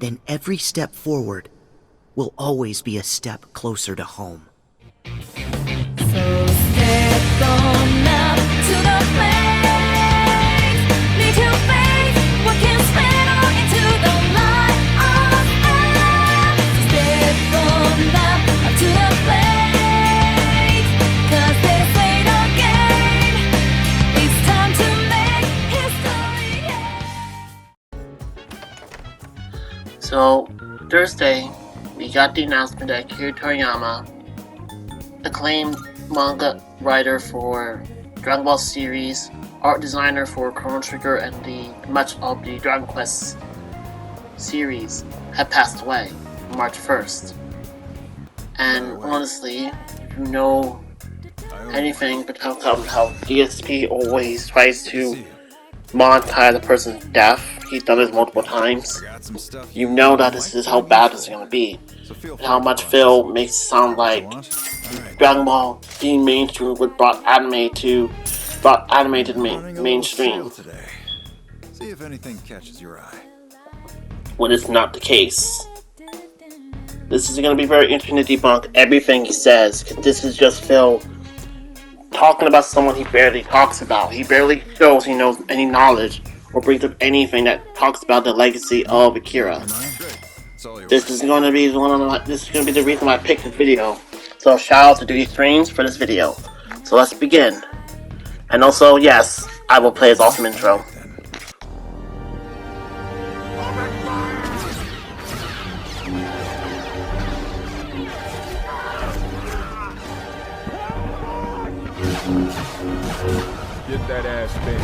then every step forward will always be a step closer to home. So step on up to the place. Need to face what can spill into the light of us. Step on up to the place. 'Cause this ain't a game. It's time to make history. So, Thursday, we got the announcement that Akira Toriyama, acclaimed manga writer for Dragon Ball series, art designer for Chrono Trigger and much of the Dragon Quest series, had passed away March 1st. And honestly, if you know anything but how DSP always tries to monetize the person's death, he's done this multiple times, you know that this is how bad this is going to be. And how much Phil makes it sound like Dragon Ball being mainstream would brought anime to the mainstream. See if anything catches your eye. When it's not the case. This is going to be very interesting to debunk everything he says, because this is just Phil talking about someone he barely talks about. He barely shows he knows any knowledge or brings up anything that talks about the legacy of Akira. This is going to be the reason why I picked this video. So shout out to Duty Streams for this video. So let's begin. And also, yes, I will play his awesome intro. Get that ass big.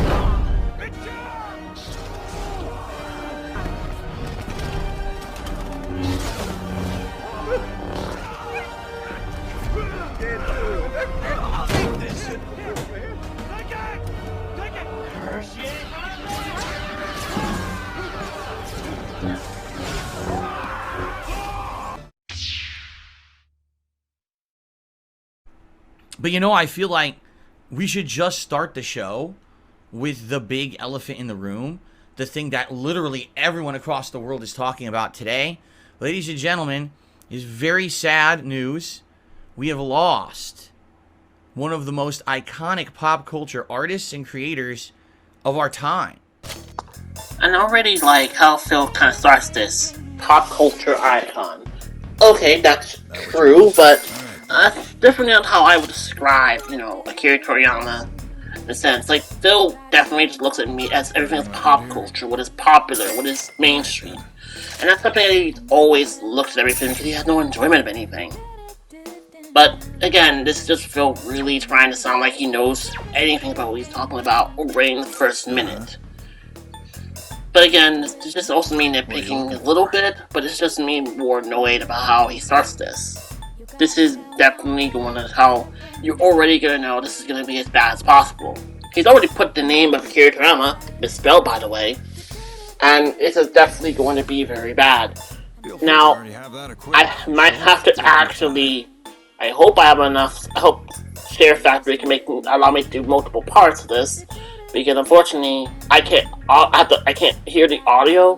But you know, I feel like we should just start the show with the big elephant in the room, the thing that literally everyone across the world is talking about today. Ladies and gentlemen, is very sad news. We have lost one of the most iconic pop culture artists and creators of our time. And I already like how Phil kind of starts this pop culture icon. Okay, that's true, but that's different than how I would describe, Akira Toriyama. In a sense, like, Phil definitely just looks at me as everything is pop culture, what is popular, what is mainstream. And that's something that he always looks at everything because he has no enjoyment of anything. But again, this is just Phil really trying to sound like he knows anything about what he's talking about already in the first minute. But again, this just also me nitpicking a little bit, but it's just me more annoyed about how he starts this. This is definitely going to how you're already going to know this is going to be as bad as possible. He's already put the name of Akira Toriyama, misspelled by the way, and it is definitely going to be very bad. Now, I might have to actually, I hope Share Factory can allow me to do multiple parts of this, because unfortunately, I can't hear the audio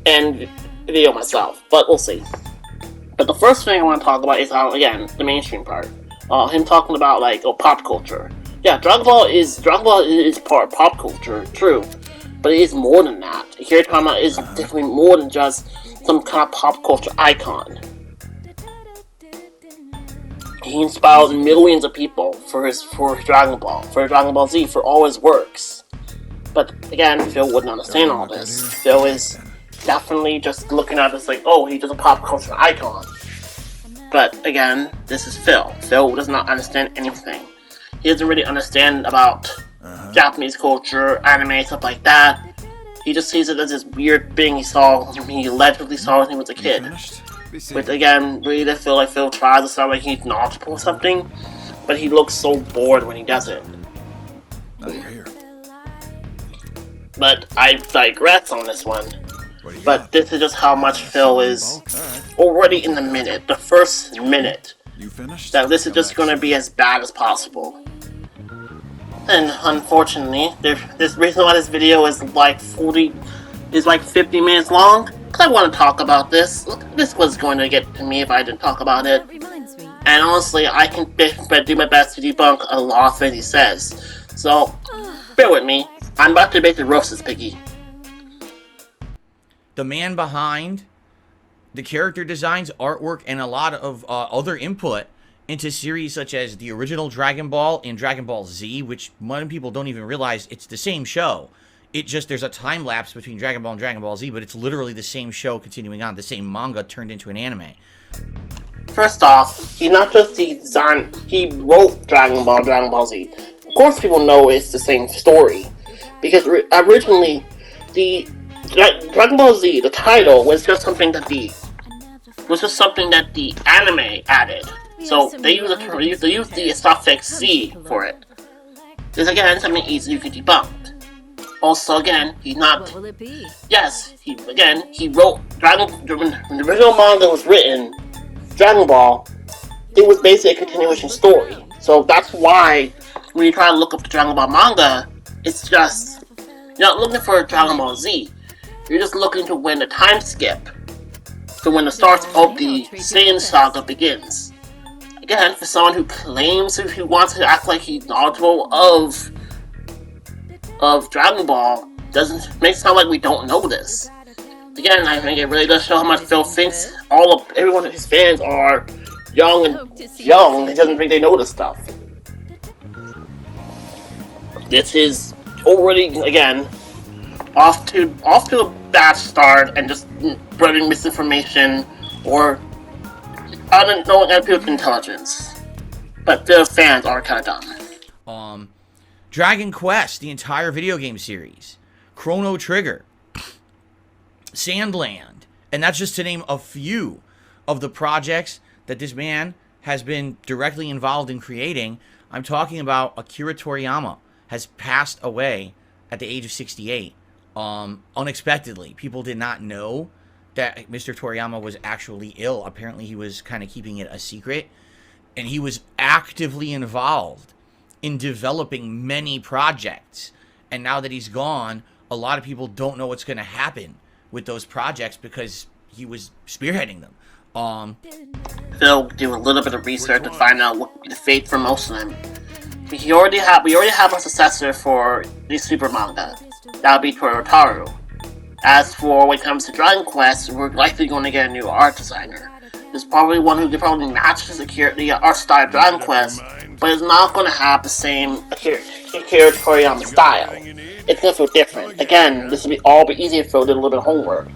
and video myself, but we'll see. But the first thing I want to talk about is how, again, the mainstream part. Him talking about, pop culture. Yeah, Dragon Ball is part of pop culture, true. But it is more than that. Akira Toriyama is definitely more than just some kind of pop culture icon. He inspired millions of people for Dragon Ball, for Dragon Ball Z, for all his works. But again, Phil wouldn't understand all this. Phil is definitely just looking at this like, oh, he's just a pop culture icon. But again, this is Phil. Phil does not understand anything. He doesn't really understand about Japanese culture, anime, stuff like that. He just sees it as this weird thing he allegedly saw when he was a kid. Which again, really feel like Phil tries to sound like he's knowledgeable or something, but he looks so bored when he does it. But I digress on this one. But this is just how much Phil is already in the first minute, that this is just going to be as bad as possible. And unfortunately, this reason why this video is like 50 minutes long, I want to talk about this. Look, this was going to get to me if I didn't talk about it. That reminds me. And honestly, I can do my best to debunk a lot of things he says. So, bear with me. I'm about to make the roast this piggy. The man behind the character designs, artwork, and a lot of other input into series such as the original Dragon Ball and Dragon Ball Z, which many people don't even realize it's the same show. It just, there's a time lapse between Dragon Ball and Dragon Ball Z, but it's literally the same show continuing on, the same manga turned into an anime. First off, he not just designed, he wrote Dragon Ball Z. Of course people know it's the same story. Because originally, the Dragon Ball Z, the title, was just something that the anime added. So they use the suffix Z for it. This again something easy you can debunk. Also, again, he's not. What will it be? Yes, he wrote when the original manga was written, Dragon Ball. It was basically a continuation story. So that's why when you try to look up the Dragon Ball manga, it's just you're not looking for Dragon Ball Z. You're just looking to when the time skip, to when the start of the Saiyan saga begins. Again, for someone who claims who wants to act like he's knowledgeable of Dragon Ball, doesn't make it sound like we don't know this. Again, I think it really does show how much Phil thinks everyone of his fans are young and young. He doesn't think they know this stuff. This is already, again, off to a bad start and just spreading misinformation or unknowing people's intelligence. But the fans are kind of dumb. Dragon Quest, the entire video game series, Chrono Trigger, Sandland, and that's just to name a few of the projects that this man has been directly involved in creating. I'm talking about Akira Toriyama has passed away at the age of 68, unexpectedly. People did not know that Mr. Toriyama was actually ill. Apparently he was kind of keeping it a secret, and he was actively involved in developing many projects. And now that he's gone, a lot of people don't know what's going to happen with those projects because he was spearheading them. Phil do a little bit of research to find out what the fate for most of them. We already have a successor for the Super manga. That'll be Toyotaru. As for when it comes to Dragon Quest, we're likely going to get a new art designer. There's probably one who could probably match the art style of Dragon Quest, but it's not going to have the same Akira Toriyama style. It's going to feel different. Again, this will all be easier if Phil did a little bit of homework.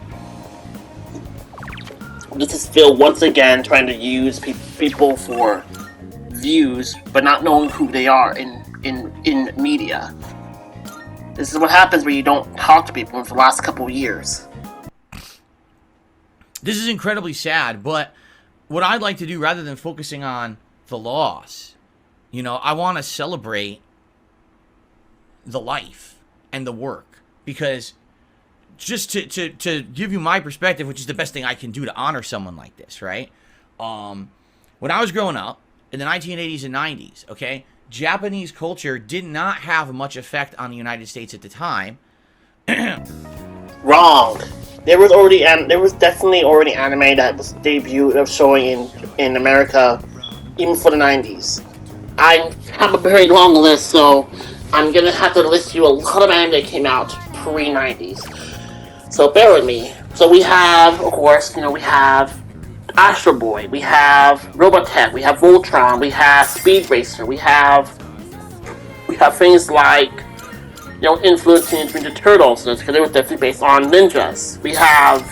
This is Phil once again trying to use people for views, but not knowing who they are in media. This is what happens when you don't talk to people for the last couple of years. This is incredibly sad, but what I'd like to do, rather than focusing on the loss, I want to celebrate the life and the work, because just to give you my perspective, which is the best thing I can do to honor someone like this, right? When I was growing up in the 1980s and 90s, okay, Japanese culture did not have much effect on the United States at the time. Wrong. There was definitely already anime that was debuted of showing in America, even for the 90s. I have a very long list, so I'm gonna have to list you a lot of anime that came out pre-90s. So bear with me. So we have, of course, we have Astro Boy, we have Robotech, we have Voltron, we have Speed Racer, we have things like, influencing Ninja Turtles, because they were definitely based on ninjas. We have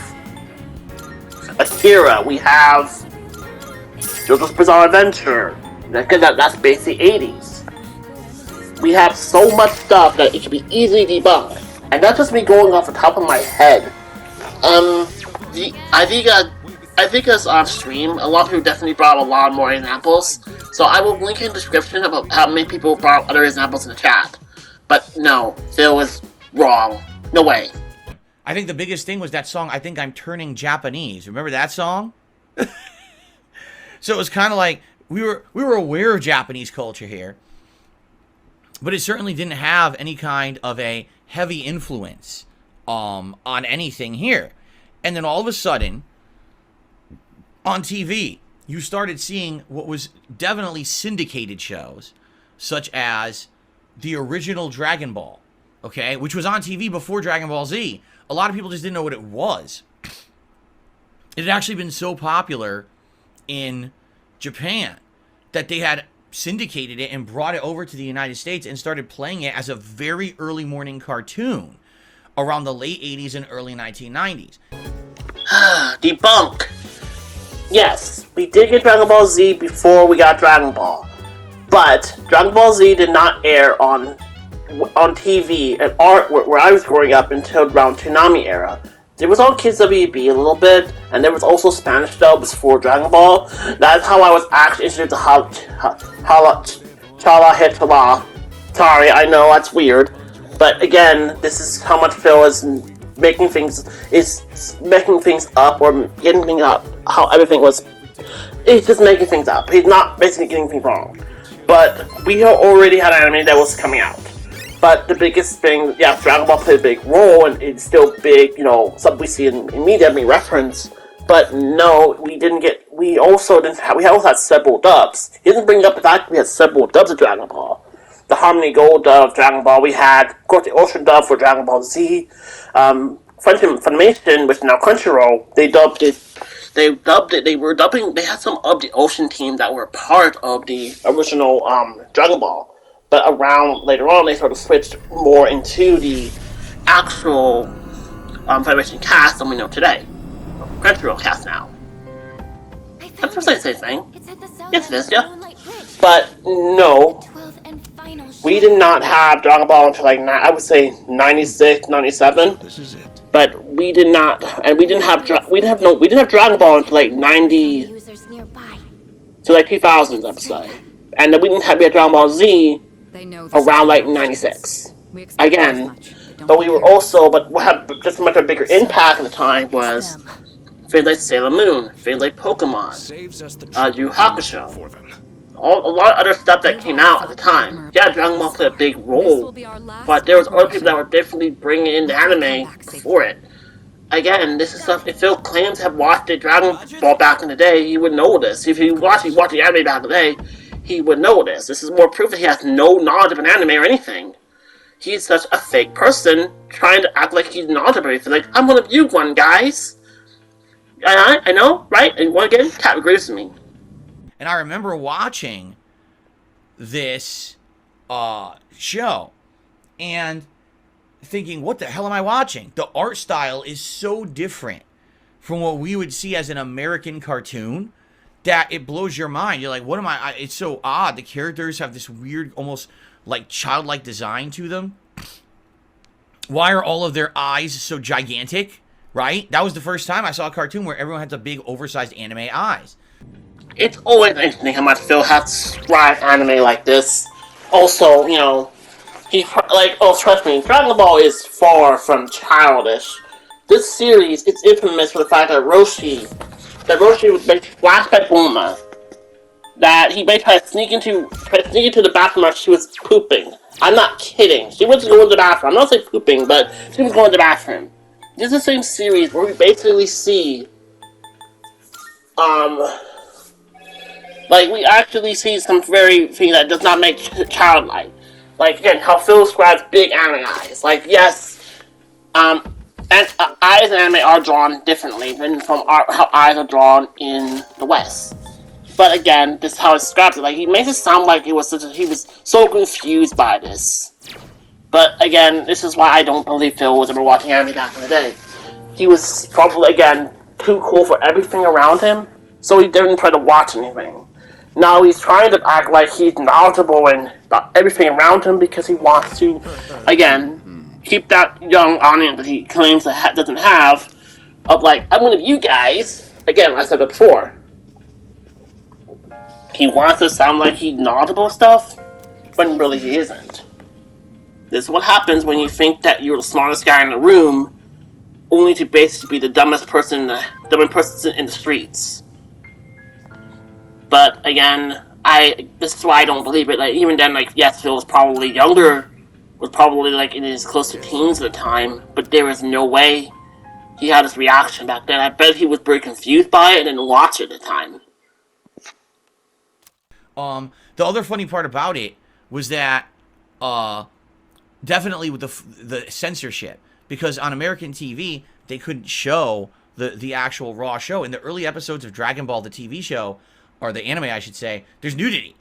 Akira, we have JoJo's Bizarre Adventure, that's basically 80s. We have so much stuff that it can be easily debunked, and that's just me going off the top of my head. I think as off stream, a lot of people definitely brought a lot more examples, so I will link in the description about how many people brought other examples in the chat. But no, Phil was wrong. No way. I think the biggest thing was that song, I Think I'm Turning Japanese. Remember that song? So it was kind of like, we were aware of Japanese culture here, but it certainly didn't have any kind of a heavy influence on anything here. And then all of a sudden, on TV, you started seeing what was definitely syndicated shows, such as the original Dragon Ball, okay, which was on TV before Dragon Ball Z. A lot of people just didn't know what it was. It had actually been so popular in Japan that they had syndicated it and brought it over to the United States and started playing it as a very early morning cartoon around the late 80s and early 1990s. Debunk. Yes, we did get Dragon Ball Z before we got Dragon Ball. But Dragon Ball Z did not air on TV and art where I was growing up until around Toonami era. There was on Kids WB a little bit, and there was also Spanish dubs for Dragon Ball. That's how I was actually introduced to Chala Hitala. Sorry, I know that's weird, but again, this is how much Phil is making things up or getting things up. How everything was, he's just making things up. He's not basically getting things wrong. But we already had an anime that was coming out. But the biggest thing, yeah, Dragon Ball played a big role, and it's still big, you know, something we see in media being referenced. But no, we also had several dubs. He didn't bring up the fact that we had several dubs of Dragon Ball. The Harmony Gold dub of Dragon Ball, we had, of course, the Ocean dub for Dragon Ball Z. Funimation, which is now Crunchyroll, they had some of the Ocean team that were part of the original Dragon Ball. But around later on, they sort of switched more into the actual Funimation cast than we know today. Crunchyroll cast now. I'm supposed to say the same thing. Yes, it is, yeah. But no, we did not have Dragon Ball until like I would say 96, 97. This is it. But we did not, and we didn't have Dragon Ball until like 90 to like 2000s, I would say. And then we had Dragon Ball Z around like 96. Again, but what had just much of a bigger impact at the time was things like Sailor Moon, things like Pokemon, Yu Hakusho, a lot of other stuff that came out at the time. Yeah, Dragon Ball played a big role, but there was other people that were definitely bringing in the anime for it. Again, this is stuff, if Phil claims to have watched the Dragon Ball back in the day, he would know this. If he watched the anime back in the day, he would know this. This is more proof that he has no knowledge of an anime or anything. He's such a fake person, trying to act like he's knowledgeable. He's like, I'm one of you one, guys. I know, right? And one again, Cat agrees with me. And I remember watching this show and thinking, what the hell am I watching? The art style is so different from what we would see as an American cartoon that it blows your mind. You're like, what am I? It's so odd. The characters have this weird, almost like childlike design to them. Why are all of their eyes so gigantic? Right? That was the first time I saw a cartoon where everyone had the big, oversized anime eyes. It's always interesting how much Phil has to describe anime like this. Also, you know, trust me, Dragon Ball is far from childish. This series, it's infamous for the fact that Roshi was basically flashed by Bulma. That he basically tried to sneak into the bathroom while she was pooping. I'm not kidding. She wasn't going to the bathroom. I'm not saying pooping, but she was going to the bathroom. This is the same series where we basically see, we actually see some very thing that does not make childlike. Like, again, how Phil describes big anime eyes. Like, yes, and eyes in anime are drawn differently than from how eyes are drawn in the West. But again, this is how it describes it. Like, he makes it sound like he was so confused by this. But again, this is why I don't believe Phil was ever watching anime back in the day. He was probably, again, too cool for everything around him, so he didn't try to watch anything. Now he's trying to act like he's knowledgeable and about everything around him because he wants to, again, keep that young audience that he claims that doesn't have, of like, I'm one of you guys. Again, like I said before. He wants to sound like he's knowledgeable stuff, when really he isn't. This is what happens when you think that you're the smartest guy in the room, only to basically be the dumbest person in the streets. But again, this is why I don't believe it. Like, even then, like, yes, Phil was probably younger, was probably like in his close to teens at the time, but there is no way he had his reaction back then. I bet he was very confused by it and didn't watch it at the time. The other funny part about it was that definitely with the censorship, because on American TV they couldn't show the actual raw show. In the early episodes of Dragon Ball, the TV show, or the anime I should say, there's nudity.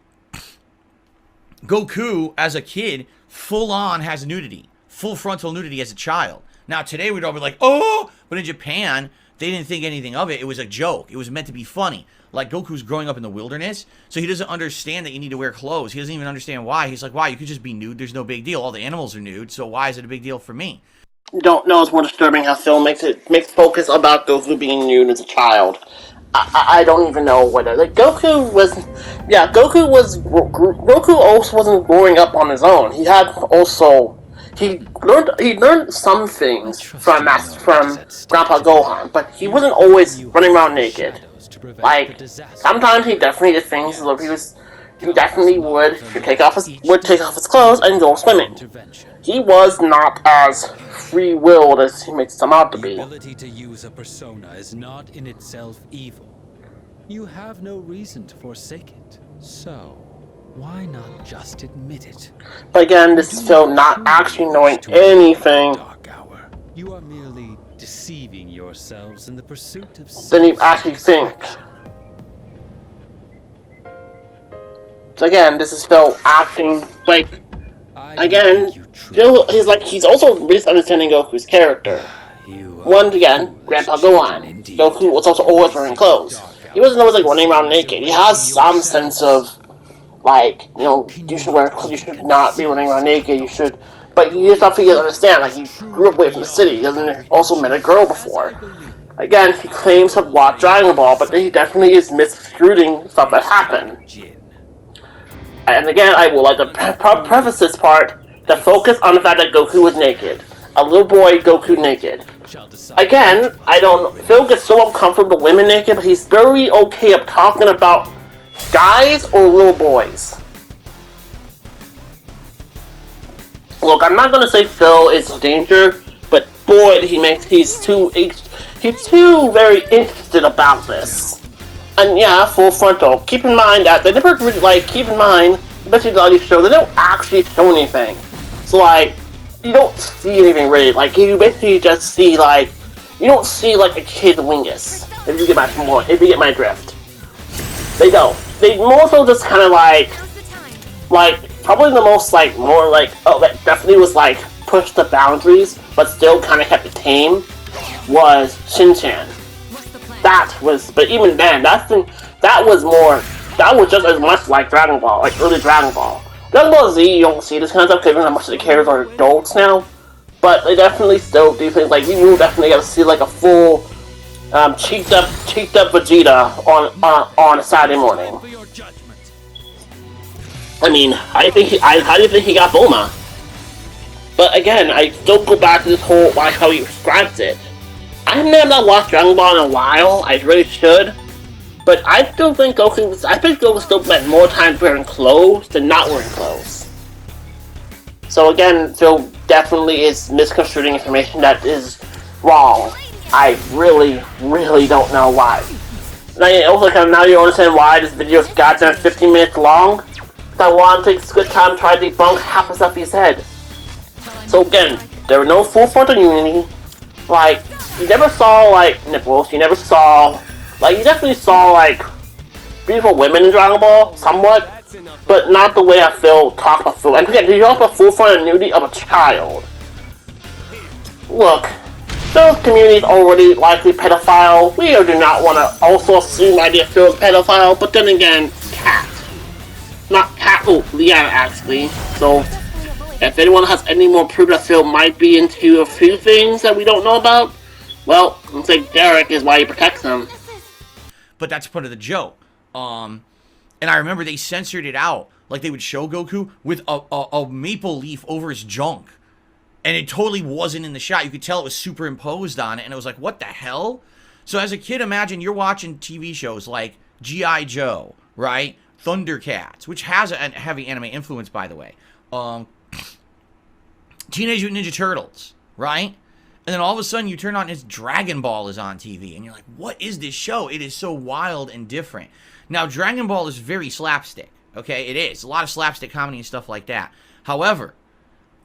Goku as a kid full on has nudity, full frontal nudity as a child. Now today we'd all be like, oh, but in Japan they didn't think anything of it. It was a joke. It was meant to be funny. Like, Goku's growing up in the wilderness, so he doesn't understand that you need to wear clothes. He doesn't even understand why. He's like, why? You could just be nude. There's no big deal. All the animals are nude, so why is it a big deal for me? Don't know, it's more disturbing how film makes focus about Goku being nude as a child. I don't even know whether, like, Goku also wasn't growing up on his own. He learned some things from Grandpa Gohan, but he wasn't always running around naked. Like, sometimes he definitely did things where he definitely would take off his clothes and go swimming. He was not as free-willed as he makes him out to be. The ability to use a persona is not in itself evil. You have no reason to forsake it. So, why not just admit it? But again, this is Phil not actually knowing anything. Dark hour. You are merely deceiving yourselves in the pursuit of Then you actually think. So again, this is Phil acting like. Again, Phil, he's also misunderstanding Goku's character. Once again, Grandpa Gohan. Goku was also always wearing clothes. He wasn't always like running around naked. He has some sense of, like, you should not be running around naked. You should, but you just have to understand. Like, he grew up away from the city. He hasn't also met a girl before. Again, he claims to watch Dragon Ball, but he definitely is misconstruing stuff that happened. And again, I would like to preface this part to focus on the fact that Goku was naked. A little boy Goku naked. Again, Phil gets so uncomfortable with women naked, but he's very okay of talking about guys or little boys. Look, I'm not gonna say Phil is a danger, but boy, he's too very interested about this. And yeah, full frontal. Keep in mind that they never really, especially the audio show, they don't actually show anything. So, like, you don't see anything really. Like, you basically just see, like, you don't see, like, a kid's wingus. If you get my drift. They don't. They more so just kind of like, probably the most, like, more like, oh, that definitely was, like, push the boundaries, but still kind of kept it tame, was Shin-chan. But even then, that was just as much like Dragon Ball, like early Dragon Ball. Dragon Ball Z, you don't see this kind of stuff, given how much of the characters are adults now. But they definitely still do things like, you will definitely get to see like a full, cheeked up Vegeta on a Saturday morning. I mean, how do you think he got Bulma? But again, I still go back to this whole, like, how he describes it. I have not watched Dragon Ball in a while, I really should. But I still think Goku still spent more time wearing clothes than not wearing clothes. So again, Phil definitely is misconstruing information that is wrong. I really, really don't know why. And now you understand why this video is goddamn 15 minutes long. I want to take a good time to try to debunk half the stuff he said. So again, there were no full frontal nudity. Like, you never saw, like, nipples, you definitely saw, like, beautiful women in Dragon Ball, somewhat, but not the way I feel talk about Phil. And again, you also full frontal nudity of a child. Look, Phil's community is already likely pedophile. We do not want to also assume the idea of Phil's pedophile, but then again, Leanna actually. So, if anyone has any more proof that Phil might be into a few things that we don't know about, well, looks like Derek is why he protects him. But that's part of the joke. And I remember they censored it out. Like, they would show Goku with a maple leaf over his junk. And it totally wasn't in the shot. You could tell it was superimposed on it. And it was like, what the hell? So as a kid, imagine you're watching TV shows like G.I. Joe, right? Thundercats, which has a heavy anime influence, by the way. Teenage Mutant Ninja Turtles, right? And then all of a sudden you turn on, it's Dragon Ball is on TV. And you're like, what is this show? It is so wild and different. Now, Dragon Ball is very slapstick. Okay, it is. A lot of slapstick comedy and stuff like that. However,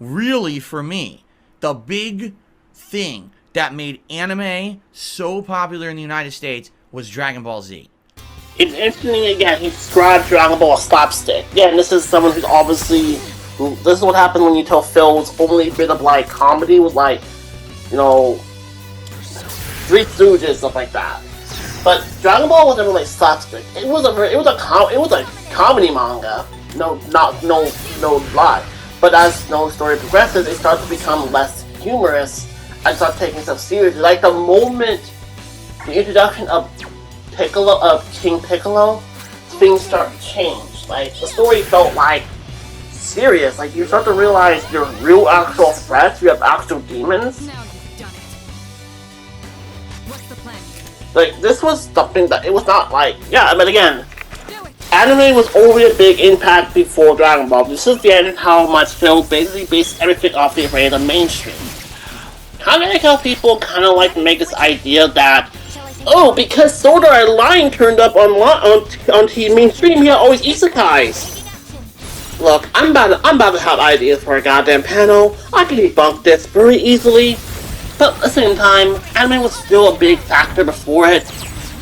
really for me, the big thing that made anime so popular in the United States was Dragon Ball Z. It's interesting again, he described Dragon Ball as slapstick. Yeah, and this is someone who's obviously... This is what happened when you tell Phil's only bit of, like, comedy was, like, you know... Three Stooges, stuff like that. But Dragon Ball wasn't really slapstick. It was a comedy manga. No lie. But as the story progresses, it starts to become less humorous and starts taking stuff seriously. Like the moment the introduction of King Piccolo, things start to change. Like the story felt like serious. Like you start to realize you're real actual threats. You have actual demons. Now you've done it. What's the plan? Like this was something that it was not like but again, Do it. anime was already a big impact before Dragon Ball. This is again how much Phil basically based everything off the array of the mainstream. Kind of like how people kind of like make this idea that, oh, because Sword Art Online turned up on TV mainstream, he had always isekais. Look, I'm about to have ideas for a goddamn panel. I can debunk this very easily. But at the same time, anime was still a big factor before it.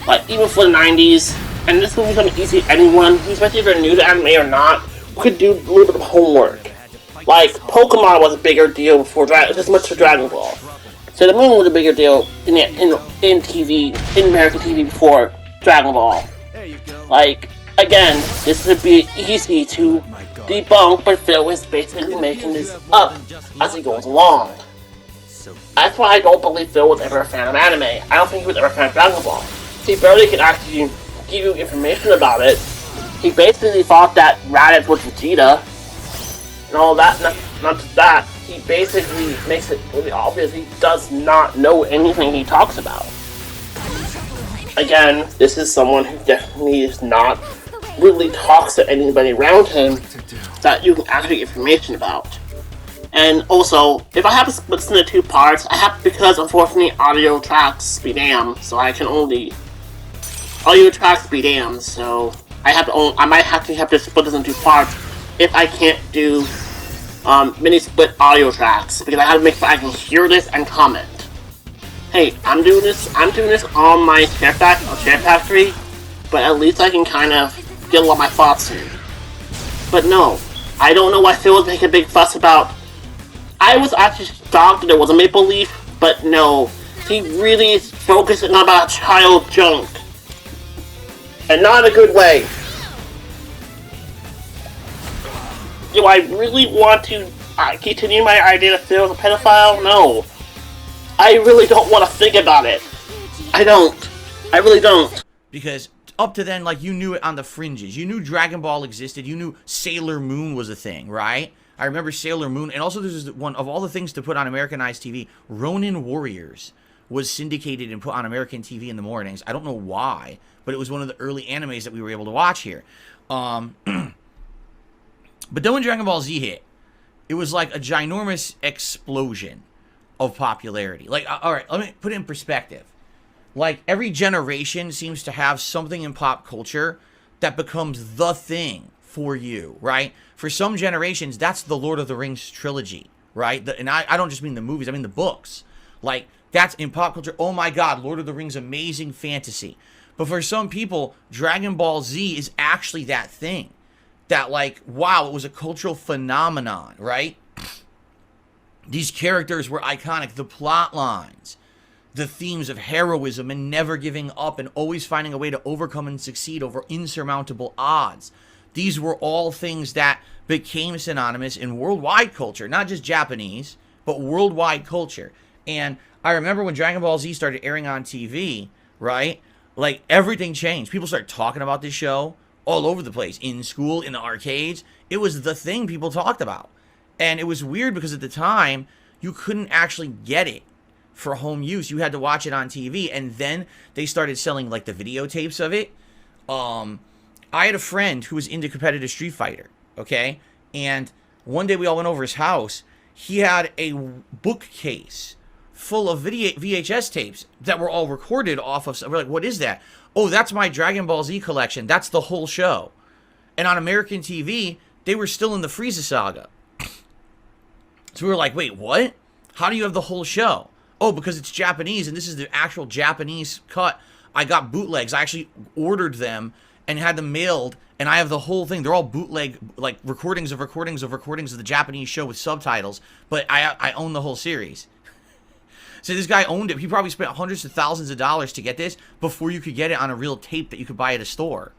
Like, even for the 90s. And this will become easy to anyone, especially if you're new to anime or not, could do a little bit of homework. Like, Pokemon was a bigger deal before as much for Dragon Ball. Sailor Moon was a bigger deal in TV, in American TV before Dragon Ball. Like, again, this would be easy to debunk, but Phil is basically making this up as he goes along. That's why I don't believe Phil was ever a fan of anime. I don't think he was ever a fan of Dragon Ball. He barely could actually give you information about it. He basically thought that Raditz was Vegeta. And all that, not just that, he basically makes it really obvious he does not know anything he talks about. Again, this is someone who definitely is not really talks to anybody around him that you can actually get information about. And also, if I have to split this into two parts, I have because unfortunately audio tracks be damned, so I can only audio tracks be damned, so I might have to split this into two parts if I can't do mini split audio tracks because I have to make sure I can hear this and comment. Hey, I'm doing this on my Share Factory, but at least I can kind of get a lot of my thoughts in. But no, I don't know why Phil was making a big fuss about. I was actually shocked that it was a Maple Leaf, but no, he really is focusing on about child junk. And not in a good way. Do I really want to continue my idea that Phil is a pedophile? No. I really don't want to think about it. I don't. I really don't. Because up to then, like, you knew it on the fringes. You knew Dragon Ball existed. You knew Sailor Moon was a thing, right? I remember Sailor Moon. And also there's one of all the things to put on Americanized TV, Ronin Warriors was syndicated and put on American TV in the mornings. I don't know why, but it was one of the early animes that we were able to watch here. But then when Dragon Ball Z hit, it was like a ginormous explosion of popularity. Like, all right, let me put it in perspective. Like, every generation seems to have something in pop culture that becomes the thing for you, right? For some generations, that's the Lord of the Rings trilogy, right? And I don't just mean the movies, I mean the books. Like, that's in pop culture. Oh my God, Lord of the Rings, amazing fantasy. But for some people, Dragon Ball Z is actually that thing. That, like, wow, it was a cultural phenomenon, right? These characters were iconic. The plot lines, the themes of heroism and never giving up and always finding a way to overcome and succeed over insurmountable odds. These were all things that became synonymous in worldwide culture, not just Japanese, but worldwide culture. And I remember when Dragon Ball Z started airing on TV, right? Like, everything changed. People started talking about this show all over the place, in school, in the arcades. It was the thing people talked about. And it was weird because at the time, you couldn't actually get it for home use. You had to watch it on TV. And then they started selling, like, the videotapes of it. I had a friend who was into competitive Street Fighter, okay? And one day we all went over his house. He had a bookcase full of VHS tapes that were all recorded off of. We're like, what is that? Oh, that's my Dragon Ball Z collection. That's the whole show. And on American TV, they were still in the Frieza saga. So we were like, wait, what? How do you have the whole show? Oh, because it's Japanese, and this is the actual Japanese cut. I got bootlegs. I actually ordered them and had them mailed, and I have the whole thing. They're all bootleg, like recordings of the Japanese show with subtitles, but I own the whole series. So this guy owned it. He probably spent hundreds of thousands of dollars to get this before you could get it on a real tape that you could buy at a store.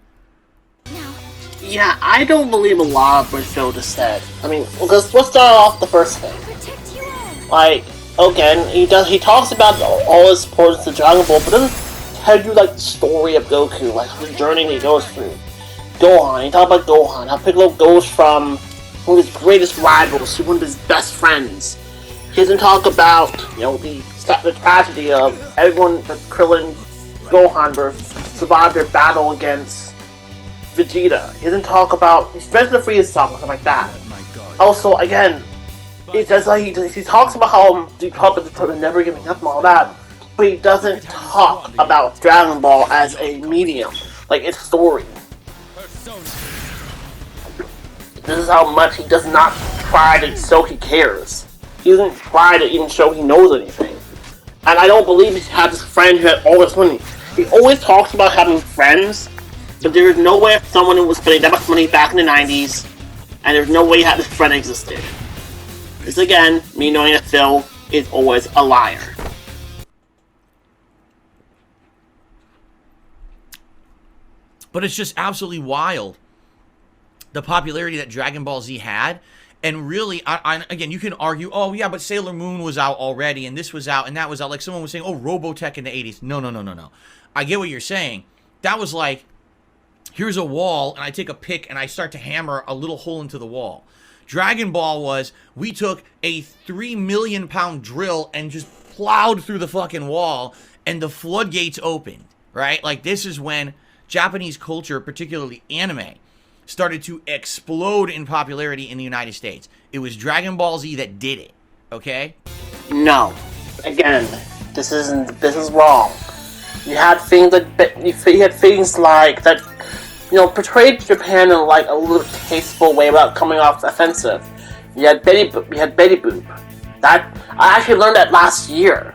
Yeah, I don't believe a lot of what Phil just said. I mean, let's start off the first thing. Like, again, he talks about all his importance to Dragon Ball, but doesn't tell you like the story of Goku, like the journey he goes through. Gohan, he talks about Gohan, how Piccolo goes from one of his greatest rivals to one of his best friends. He doesn't talk about, the tragedy of everyone that Krillin, Gohan survived their battle against Vegeta. He doesn't talk about, especially the Frieza song, something like that. Also, again, he talks about how the puppets are never giving up and all that, but he doesn't talk about Dragon Ball as a medium, like its story. This is how much he does not try to show he cares. He doesn't try to even show he knows anything. And I don't believe he had this friend who had all this money. He always talks about having friends, but there is no way someone who was spending that much money back in the 90s, and there's no way this friend existed. This again, me knowing that Phil is always a liar. But it's just absolutely wild, the popularity that Dragon Ball Z had. And really, again, you can argue, oh yeah, but Sailor Moon was out already, and this was out, and that was out. Like someone was saying, oh, Robotech in the 80s. No. I get what you're saying. That was like, here's a wall, and I take a pick, and I start to hammer a little hole into the wall. Dragon Ball was, we took a 3 million pound drill and just plowed through the fucking wall, and the floodgates opened, right? Like, this is when Japanese culture, particularly anime, started to explode in popularity in the United States. It was Dragon Ball Z that did it, okay? No. Again, this is wrong. You had things like that, portrayed Japan in like a little tasteful way without coming off offensive. You had Betty Boop. That I actually learned that last year.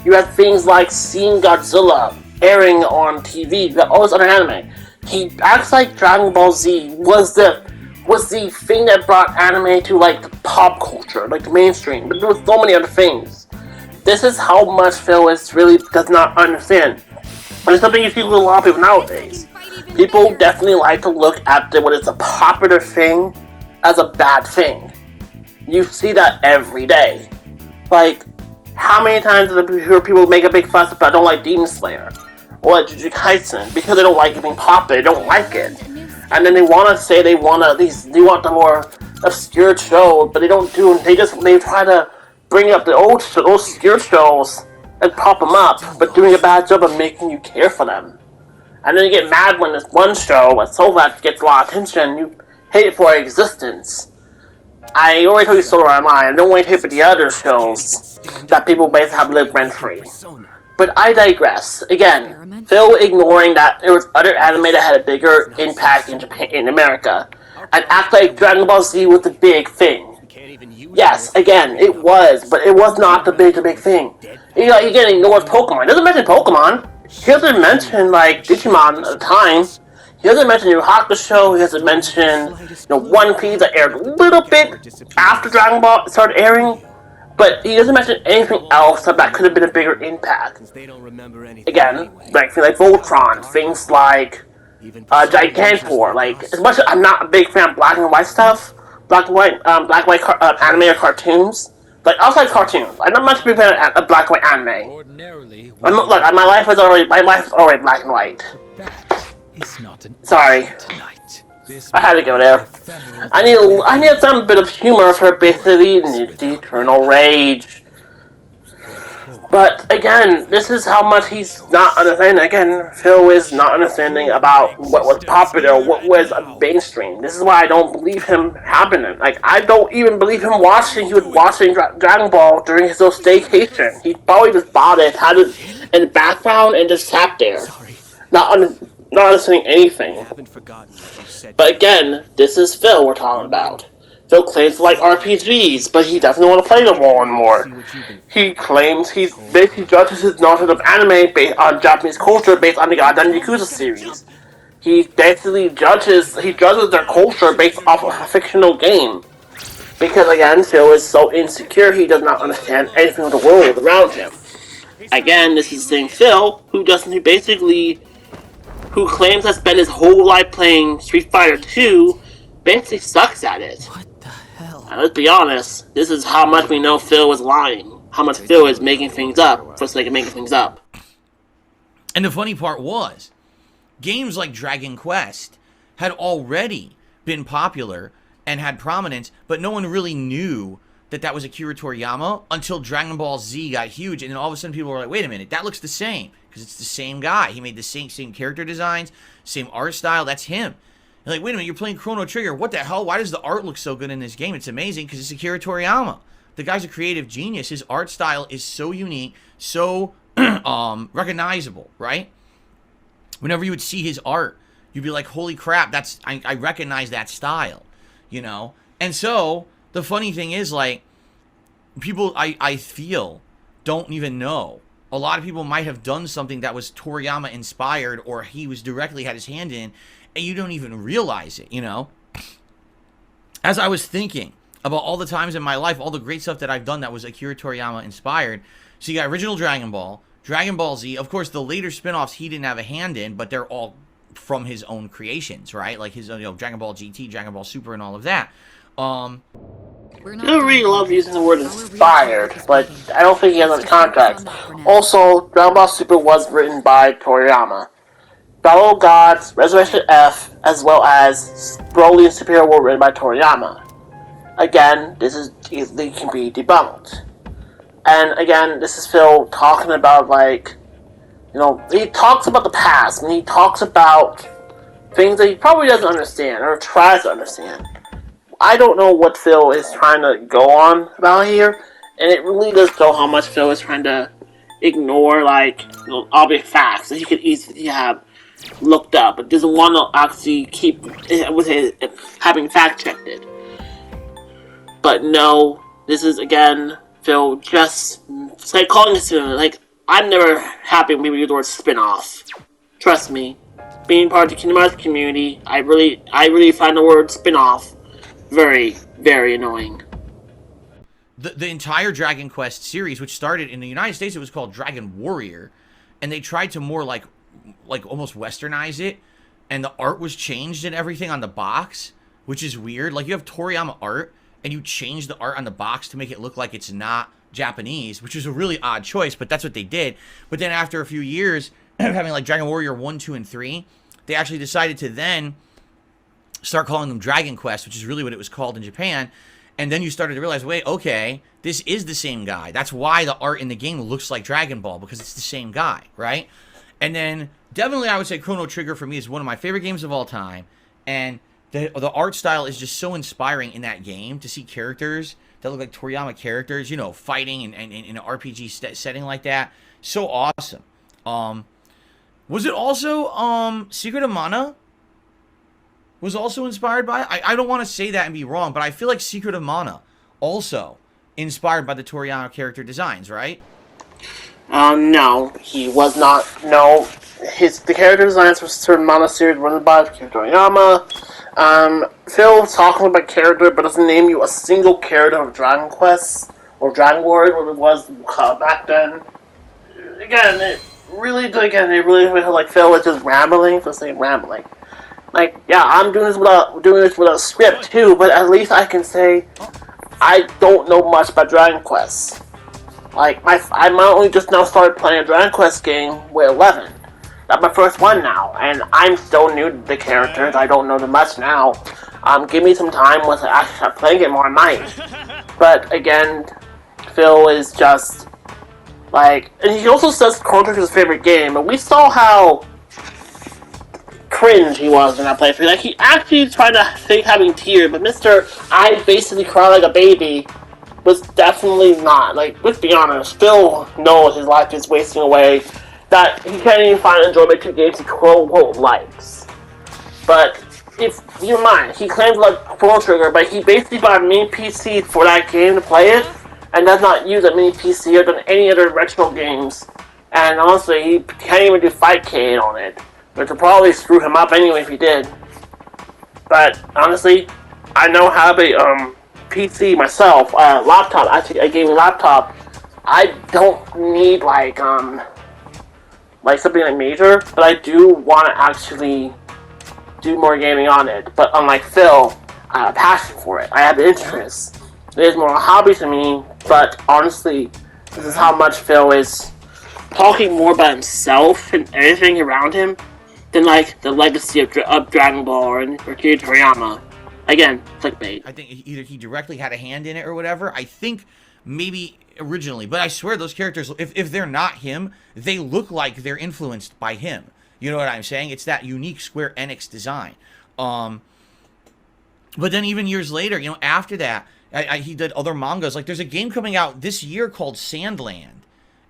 You had things like seeing Godzilla airing on TV. You got all this other anime. He acts like Dragon Ball Z was the thing that brought anime to like the pop culture, like the mainstream. But there were so many other things. This is how much Phil really does not understand. And it's something you see with a lot of people nowadays. People definitely like to look at what is a popular thing as a bad thing. You see that every day. Like, how many times do you hear people make a big fuss about don't like Demon Slayer? Or like Jujutsu Kaisen, because they don't like it being popular, they don't like it. And then they want to say they want the more obscure show, but they don't do, they try to bring up the old obscure shows and prop them up, but doing a bad job of making you care for them. And then you get mad when this one show, like Soulbat, gets a lot of attention, you hate it for its existence. I already told you Solar Online, I don't want to hate for the other shows that people basically have lived rent-free. But I digress. Again, Phil ignoring that there was other anime that had a bigger impact in Japan, in America, and act like Dragon Ball Z was the big thing. Yes, again, it was, but it was not the big thing. Again, ignores Pokemon. He doesn't mention Pokemon. He doesn't mention like Digimon at the time. He doesn't mention Yu Hakusho. He doesn't mention One Piece that aired a little bit after Dragon Ball started airing. But he doesn't mention anything else that could have been a bigger impact. Again, like things like Voltron, things like Gigantor. Like, as much as I'm not a big fan of black and white stuff, black and white anime or cartoons. Like, outside cartoons, I'm not much of a big fan of black and white anime. My life is already black and white. Sorry. I had to go there. I need some bit of humor for basically the eternal rage. But again, this is how much he's not understanding. Again, Phil is not understanding about what was popular, what was mainstream. This is why I don't believe him happening. Like, I don't even believe him watching. He was watching Dragon Ball during his little staycation. He probably just bought it, had it in the background, and just sat there, not understanding anything. But again, this is Phil we're talking about. Phil claims to like RPGs, but he doesn't want to play them more and more. He claims he basically judges his knowledge of anime based on Japanese culture based on the Gundam Yakuza series. He basically judges their culture based off of a fictional game. Because again, Phil is so insecure he does not understand anything of the world around him. Again, this is the same Phil who claims to spend his whole life playing Street Fighter 2, basically sucks at it. What the hell? Now, let's be honest, this is how much we know Phil is lying. How much Phil is making things up for the sake of making things up. And the funny part was, games like Dragon Quest had already been popular and had prominence, but no one really knew that was Akira Toriyama until Dragon Ball Z got huge, and then all of a sudden people were like, wait a minute, that looks the same, because it's the same guy. He made the same character designs, same art style, that's him. And like, wait a minute, you're playing Chrono Trigger, what the hell? Why does the art look so good in this game? It's amazing, because it's Akira Toriyama. The guy's a creative genius. His art style is so unique, so recognizable, right? Whenever you would see his art, you'd be like, holy crap, I recognize that style, you know? And so, the funny thing is, like, people, I feel, don't even know. A lot of people might have done something that was Toriyama inspired, or he was directly had his hand in, and you don't even realize it, you know? As I was thinking about all the times in my life, all the great stuff that I've done that was Akira Toriyama inspired, so you got original Dragon Ball Z, of course, the later spin-offs he didn't have a hand in, but they're all from his own creations, right? Like his, Dragon Ball GT, Dragon Ball Super, and all of that. I don't really love using the word inspired, but I don't think he has any contracts. Also, Dragon Ball Super was written by Toriyama. Battle of Gods, Resurrection F, as well as Broly and Superior were written by Toriyama. Again, this is easily can be debunked. And again, this is Phil talking about, like, he talks about the past, and he talks about things that he probably doesn't understand, or tries to understand. I don't know what Phil is trying to go on about here, and it really does show how much Phil is trying to ignore, like, obvious facts that he could easily have looked up, but doesn't want to actually keep with having fact-checked it. But no, this is, again, Phil just calling it like, I'm never happy when people use the word spin-off. Trust me, being part of the Kingdom Hearts community, I really find the word spin-off very, very annoying. The entire Dragon Quest series, which started in the United States, it was called Dragon Warrior, and they tried to more like almost westernize it, and the art was changed and everything on the box, which is weird. Like, you have Toriyama art, and you change the art on the box to make it look like it's not Japanese, which is a really odd choice, but that's what they did. But then after a few years of having like Dragon Warrior 1, 2, and 3, they actually decided to then start calling them Dragon Quest, which is really what it was called in Japan. And then you started to realize, wait, okay, this is the same guy. That's why the art in the game looks like Dragon Ball, because it's the same guy, right? And then definitely I would say Chrono Trigger for me is one of my favorite games of all time. And the art style is just so inspiring in that game to see characters that look like Toriyama characters, fighting in an RPG setting like that. So awesome. Was it also Secret of Mana? Was also inspired by? I don't want to say that and be wrong, but I feel like Secret of Mana also inspired by the Toriyama character designs, right? No, he was not. No, the character designs for Secret of Mana series were written by Akira Toriyama. Phil talking about character, but doesn't name you a single character of Dragon Quest or Dragon Warrior, what it was back then. Again, it really like Phil was just rambling for the sake of rambling. Like, yeah, I'm doing this with a script too, but at least I can say I don't know much about Dragon Quest. Like, I only just now started playing a Dragon Quest game with 11. That's my first one now, and I'm still new to the characters. I don't know them much now. Give me some time once I actually start playing it more, I might. But again, Phil is just Like, and he also says Chrono Trigger's his favorite game, and we saw how cringe he was in that playthrough. Like, he actually tried to fake having tears, but Mr. I basically cry like a baby was definitely not. Like, let's be honest, Phil knows his life is wasting away, that he can't even find enjoyment to games he quote-unquote likes. But, if you mind, he claims like Chrono Trigger, but he basically bought a mini PC for that game to play it, and does not use a mini PC or done any other retro games. And honestly, he can't even do Fightcade on it, which would probably screw him up anyway if he did. But honestly, I know how to PC myself, laptop, actually a gaming laptop. I don't need like something like major, but I do want to actually do more gaming on it. But unlike Phil, I have a passion for it. I have the interest. It is more a hobby to me, but honestly, this is how much Phil is talking more about himself and everything around him than like the legacy of Dragon Ball or Akira Toriyama. Again, clickbait. I think either he directly had a hand in it or whatever. I think maybe originally, but I swear those characters, if they're not him, they look like they're influenced by him. You know what I'm saying? It's that unique Square Enix design. But then even years later, you know, after that, he did other mangas. Like, there's a game coming out this year called Sandland.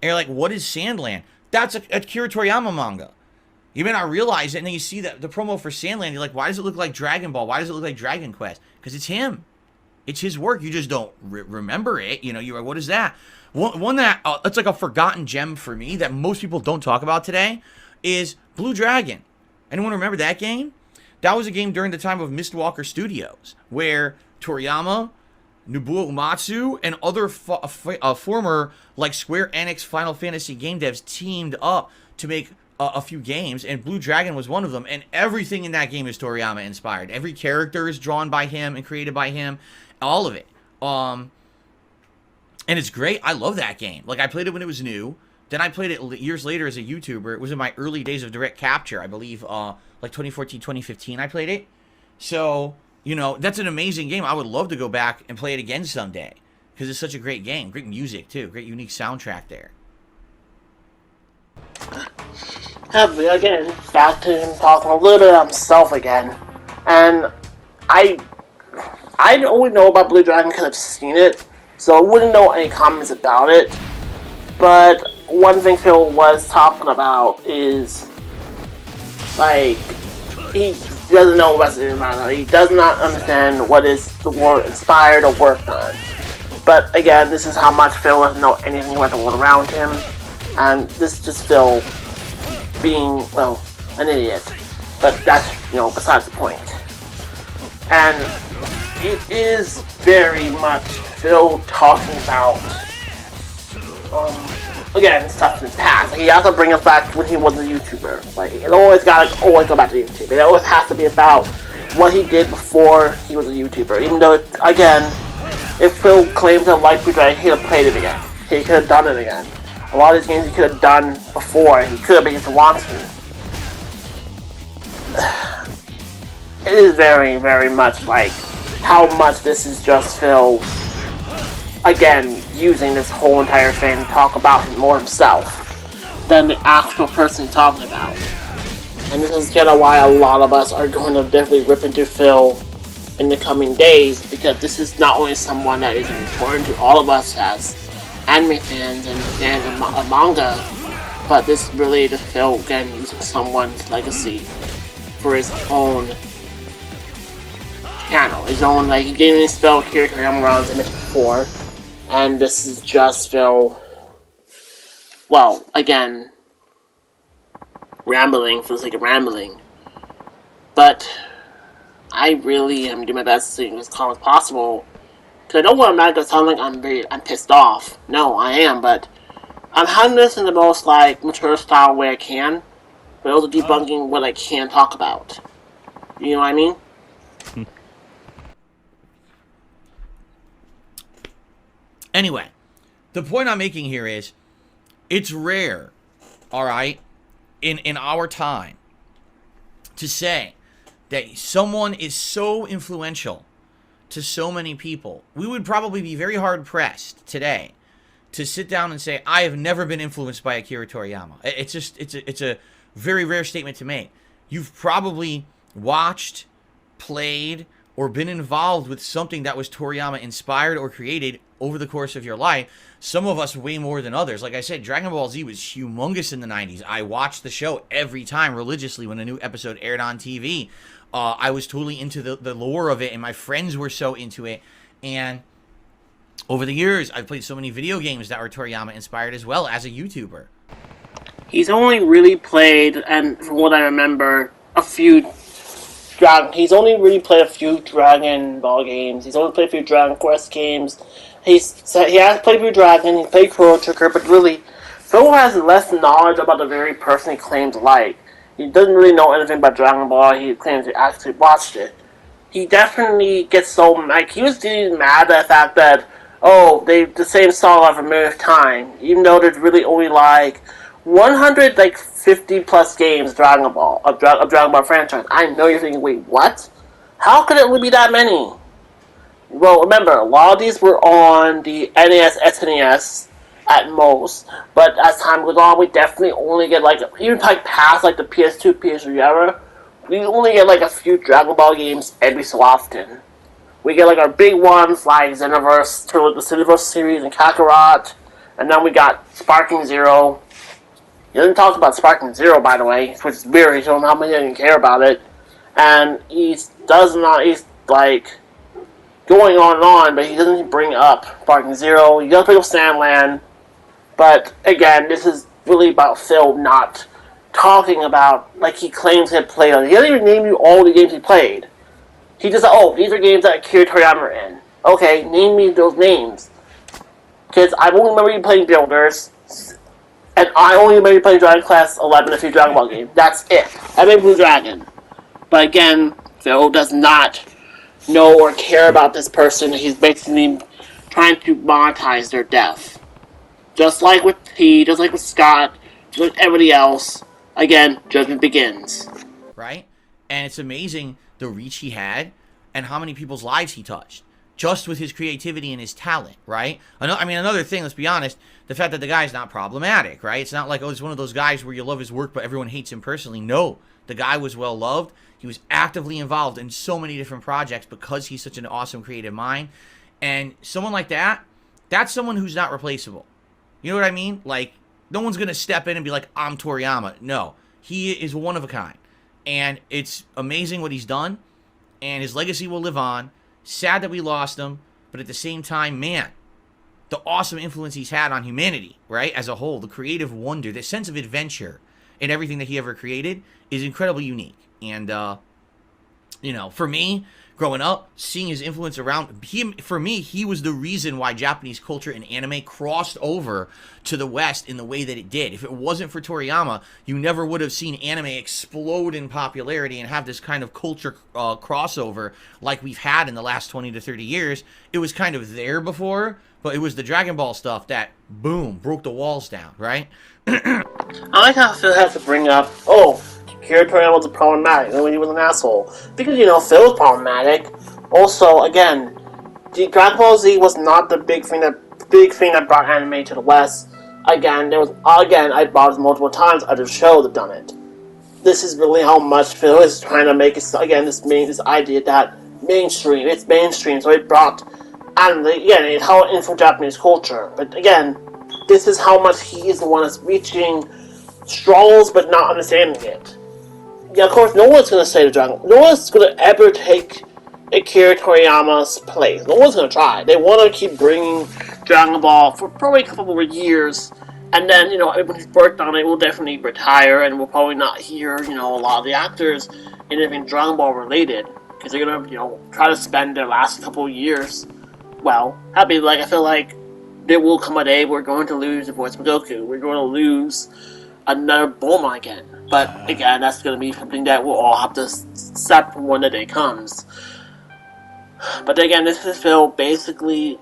And you're like, what is Sandland? That's a Akira Toriyama manga. You may not realize it, and then you see the promo for Sandland, you're like, why does it look like Dragon Ball? Why does it look like Dragon Quest? Because it's him. It's his work. You just don't remember it. You know, you're like, what is that? One that, it's like a forgotten gem for me that most people don't talk about today is Blue Dragon. Anyone remember that game? That was a game during the time of Mistwalker Studios, where Toriyama, Nobuo Uematsu, and other former like Square Enix Final Fantasy game devs teamed up to make a few games, and Blue Dragon was one of them, and everything in that game is Toriyama inspired. Every character is drawn by him and created by him, all of it. And it's great. I love that game. Like, I played it when it was new, then I played it years later as a YouTuber. It was in my early days of direct capture, I believe, like 2014, 2015 I played it. So, you know, that's an amazing game. I would love to go back and play it again someday, because it's such a great game. Great music, too. Great unique soundtrack there. Again, back to him talking a little bit about himself again. And I only know about Blue Dragon because I've seen it, so I wouldn't know any comments about it. But one thing Phil was talking about is, like, he doesn't know what's in it. He does not understand what is the word inspired or worked on. But again, this is how much Phil doesn't know anything about the world around him. And this is just Phil being, well, an idiot. But that's, you know, besides the point. And it is very much Phil talking about, again, stuff in the past. Like, he has to bring us back to when he was a YouTuber. Like, it always gotta go back to YouTube. It always has to be about what he did before he was a YouTuber. Even though, again, if Phil claims to like Blue Dragon, he could have played it again. He could have done it again. A lot of these games he could have done before, and he could have been to want to. It is very, very much like how much this is just Phil, again, using this whole entire thing to talk about him more himself than the actual person he's talking about. And this is kind of why a lot of us are going to definitely rip into Phil in the coming days, because this is not only someone that is important to all of us as anime fans and fans of manga, but this really just Phil, again, using someone's legacy for his own channel, his own, like, he gave me his spell character I'm around as I mentioned before, and this is just Phil, well, again, rambling for the sake of rambling, but I really am doing my best to be as calm as possible. Because I don't want to sound like I'm pissed off. No, I am, but I'm handling this in the most, like, mature style way I can, but also debunking what I can talk about. You know what I mean? Anyway, the point I'm making here is, it's rare, alright, in our time, to say that someone is so influential to so many people. We would probably be very hard pressed today to sit down and say, I have never been influenced by Akira Toriyama. It's a very rare statement to make. You've probably watched, played, or been involved with something that was Toriyama inspired or created over the course of your life. Some of us way more than others. Like I said, Dragon Ball Z was humongous in the 90s. I watched the show every time religiously when a new episode aired on TV. I was totally into the lore of it, and my friends were so into it. And over the years, I've played so many video games that were Toriyama inspired as well as a YouTuber. He's only really played, and from what I remember, he's only really played a few Dragon Ball games. He's only played a few Dragon Quest games. He has played through Dragon, he's played Chrono Trigger, but really, Phil has less knowledge about the very person he claims to like. He doesn't really know anything about Dragon Ball. He claims he actually watched it. He definitely gets so, like, he was really mad at the fact that, the same song of a millionth time, even though there's really only, 150 plus games of Dragon Ball franchise. I know you're thinking, wait, what? How could it only be that many? Well, remember, a lot of these were on the NES, SNES at most, but as time goes on, we definitely only get, even past, the PS2, PS3 era, we only get, a few Dragon Ball games every so often. We get, our big ones, like Xenoverse, the Xenoverse series, and Kakarot, and then we got Sparking Zero. He doesn't talk about Sparking Zero, by the way, which is weird. He doesn't know how many even care about it. And he's going on and on, but he doesn't bring up Sparking Zero. He does bring up Sandland. But, again, this is really about Phil not talking about, he claims he had played on. He doesn't even name you all the games he played. He just said, these are games that Akira Toriyama are in. Okay, name me those names. Because I only remember you playing Builders, and I only remember you playing Dragon Class 11 and a few Dragon Ball games. That's it. I made Blue Dragon. But again, Phil does not know or care about this person. He's basically trying to monetize their death. Just like with T, just like with Scott, just like everybody else. Again, judgment begins. Right? And it's amazing the reach he had and how many people's lives he touched. Just with his creativity and his talent, right? Another thing, let's be honest, the fact that the guy's not problematic, right? It's not like, it's one of those guys where you love his work, but everyone hates him personally. No, the guy was well loved. He was actively involved in so many different projects because he's such an awesome creative mind. And someone like that, that's someone who's not replaceable. You know what I mean? No one's going to step in and be like, I'm Toriyama. No, he is one of a kind. And it's amazing what he's done. And his legacy will live on. Sad that we lost him. But at the same time, man, the awesome influence he's had on humanity, right? As a whole, the creative wonder, the sense of adventure in everything that he ever created is incredibly unique. And, for me, growing up, seeing his influence around, he was the reason why Japanese culture and anime crossed over to the West in the way that it did. If it wasn't for Toriyama, you never would have seen anime explode in popularity and have this kind of culture crossover like we've had in the last 20 to 30 years. It was kind of there before, but it was the Dragon Ball stuff that, boom, broke the walls down, right? I like how Phil has to bring up, Akira Toriyama was problematic, when he was an asshole. Because, Phil was problematic. Also, again, Dragon Ball Z was not the big thing that brought anime to the West. Again, I brought it multiple times, other shows have done it. This is really how much Phil is trying to make it, again, this idea that it's mainstream, so it brought anime, again, it's how it influenced Japanese culture. But again, this is how much he is the one that's reaching straws but not understanding it. Yeah, of course, no one's going to say to Dragon Ball. No one's going to ever take Akira Toriyama's place. No one's going to try. They want to keep bringing Dragon Ball for probably a couple more years. And then, everybody who's worked on it will definitely retire and we'll probably not hear, a lot of the actors in anything Dragon Ball related. Because they're going to, try to spend their last couple of years. Well, I feel like there will come a day we're going to lose the voice of Goku. We're going to lose another Bulma again. But again, that's going to be something that we'll all have to accept when the day comes. But again, this is Phil basically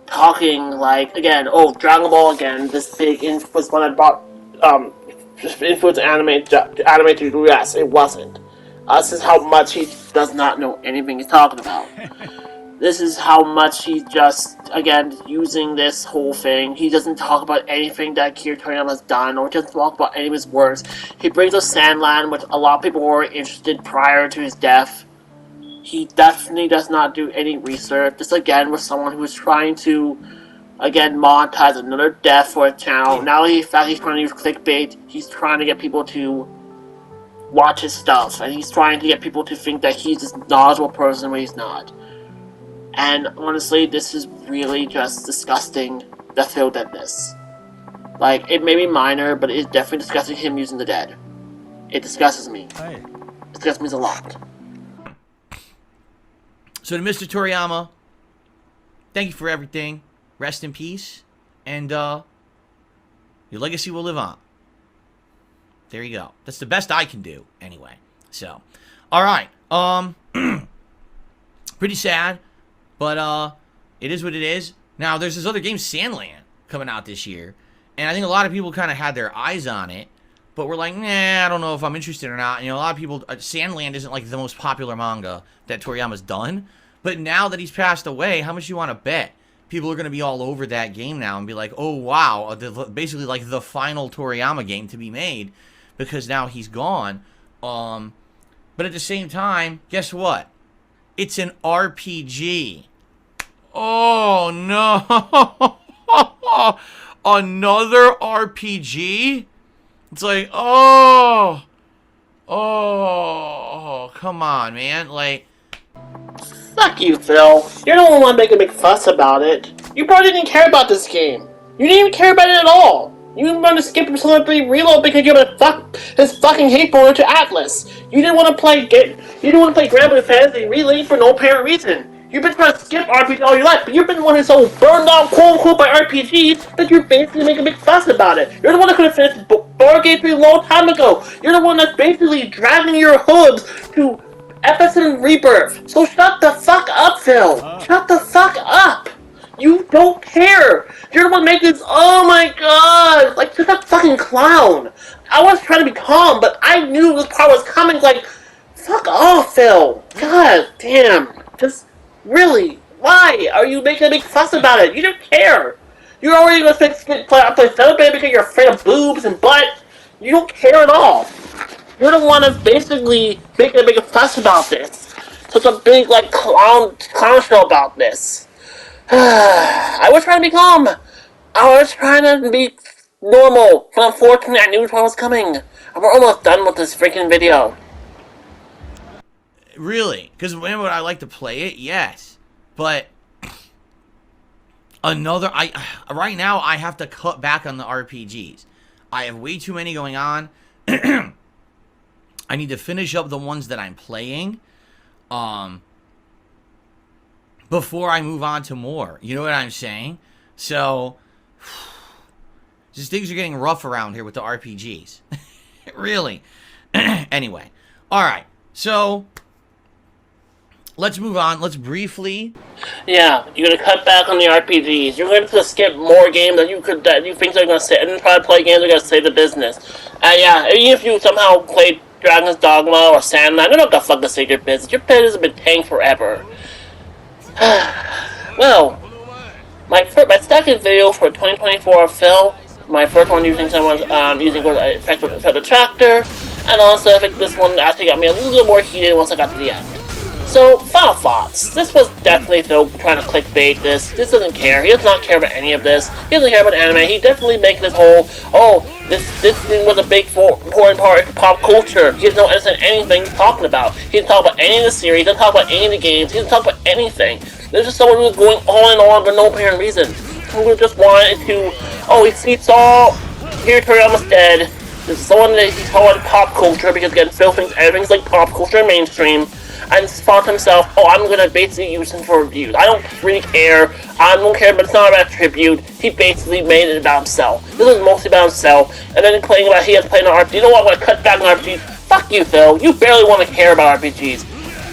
talking Dragon Ball again, this big was one that brought influenced anime to the US. It wasn't. This is how much he does not know anything he's talking about. This is how much he's just, again, using this whole thing. He doesn't talk about anything that Akira Toriyama has done, or doesn't talk about any of his works. He brings up Sandland, which a lot of people were interested prior to his death. He definitely does not do any research. This, again, was someone who was trying to, again, monetize another death for a channel. Now, in fact, he's trying to use clickbait. He's trying to get people to watch his stuff, and he's trying to get people to think that he's this knowledgeable person when he's not. And honestly, this is really just disgusting that Phil did this. Like, it may be minor, but it is definitely disgusting him using the dead. It disgusts me. It disgusts me a lot. So to Mr. Toriyama, thank you for everything. Rest in peace. And your legacy will live on. There you go. That's the best I can do, anyway. So, alright. Pretty sad. But, it is what it is. Now, there's this other game, Sandland, coming out this year. And I think a lot of people kind of had their eyes on it. But we're like, nah, I don't know if I'm interested or not. You know, a lot of people, Sandland isn't like the most popular manga that Toriyama's done. But now that he's passed away, how much do you want to bet? People are going to be all over that game now and be like, oh, wow. Basically like the final Toriyama game to be made. Because now he's gone. But at the same time, guess what? It's an RPG. Oh, no. Another RPG? It's like, oh, come on, man. Like, Fuck you, Phil. You're the one who wanted to make a big fuss about it. You probably didn't care about this game. You didn't even care about it at all. You wanted to skip Celebrity Reload because you had his fucking hate border to Atlus. You didn't want to play You didn't want to play Grand Blue Fantasy Relink for no apparent reason. You've been trying to skip RPGs all your life, but you've been the one who's so burned out, quote unquote, by RPGs that you're basically making a big fuss about it. You're the one that could have finished board game a long time ago. You're the one that's basically dragging your hooves to FSM Rebirth. So shut the fuck up, Phil. Shut the fuck up. You don't care. You're the one making this. Oh my god. Like, just that fucking clown. I was trying to be calm, but I knew this part was coming. Like, fuck off, Phil. God damn. Just. Really? Why are you making a big fuss about it? You don't care. You're already going to play Celebrate because you're afraid of boobs and butt. You don't care at all. You're the one that's basically making a big fuss about this. Such a big, like, clown show about this. I was trying to be calm. I was trying to be normal. But unfortunately, I knew what was coming. And we're almost done with this freaking video. really? Because when would I like to play it? Yes. But right now I have to cut back on the RPGs. I have way too many going on. I need to finish up the ones that I'm playing before I move on to more. You know what I'm saying? So just things are getting rough around here with the RPGs. Really. Anyway. Alright. So let's move on. Let's briefly. Yeah, you're gonna cut back on the RPGs. You're going to skip more games that you think are gonna sit and try to play games that are gonna save the business. Yeah, even if you somehow played Dragon's Dogma or Sandland, they're not gonna fucking save your business. Your business has been tanked forever. Well, my second video for 2024 Phil. My first one using effective Detractor, and also I think this one actually got me a little more heated once I got to the end. So, final thoughts. This was definitely Phil trying to clickbait this. This doesn't care. He does not care about any of this. He doesn't care about anime. He definitely makes this whole, this thing was a big important part of pop culture. He doesn't understand anything he's talking about. He doesn't talk about any of the series. He doesn't talk about any of the games. He doesn't talk about anything. There's just someone who's going on and on for no apparent reason. Who just wanted to, he saw Akira Toriyama's dead. There's someone that he called pop culture because again, Phil thinks everything's like pop culture and mainstream. And thought to himself, I'm gonna basically use him for reviews. I don't really care. I don't care, but it's not about tribute. He basically made it about himself. This is mostly about himself. And then claiming about he has played an RPG. You know what? I'm gonna cut back on RPGs. Fuck you, Phil. You barely want to care about RPGs.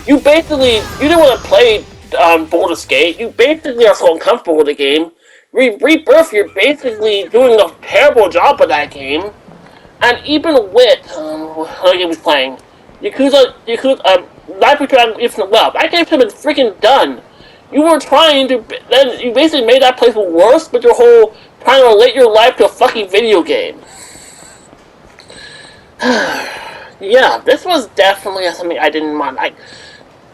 You didn't want to play Baldur's Gate. You basically are so uncomfortable with the game. Rebirth, you're basically doing a terrible job with that game. And even with what game was playing, Yakuza, Life of Dragon Infinite Wealth, that game should have been freaking done. You were trying to, then you basically made that place worse with your whole trying to relate your life to a fucking video game. Yeah, this was definitely something I didn't mind.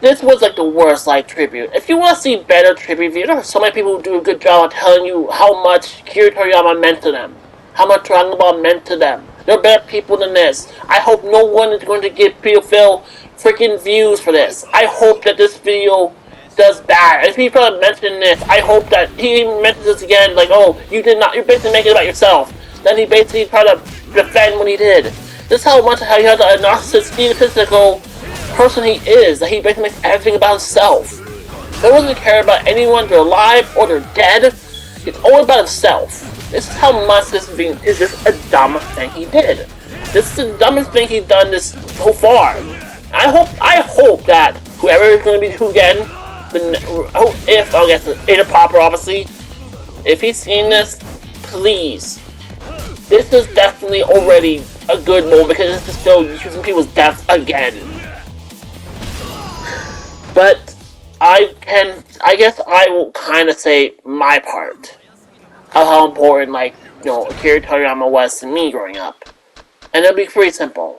This was like the worst tribute. If you want to see better tribute videos, there are so many people who do a good job of telling you how much Akira Toriyama meant to them, how much Dragon Ball meant to them. There are better people than this. I hope no one is going to give Phil freaking views for this. I hope that this video does bad. If people are mentioning this, I hope that he mentions this again, like, oh, you did not, you're basically making it about yourself. Then he basically tried to defend what he did. This is how much he has a narcissistic, egotistical person he is, that he basically makes everything about himself. He doesn't care about anyone, they're alive or they're dead. It's all about himself. This is how much this is just a dumb thing he did. This is the dumbest thing he's done this so far. I hope that whoever is going to be who again, if I guess Ada Popper obviously, if he's seen this, please. This is definitely already a good moment because this is still using people's deaths again. But I guess I will kind of say my part of how important, Akira Toriyama was to me growing up. And it'll be pretty simple.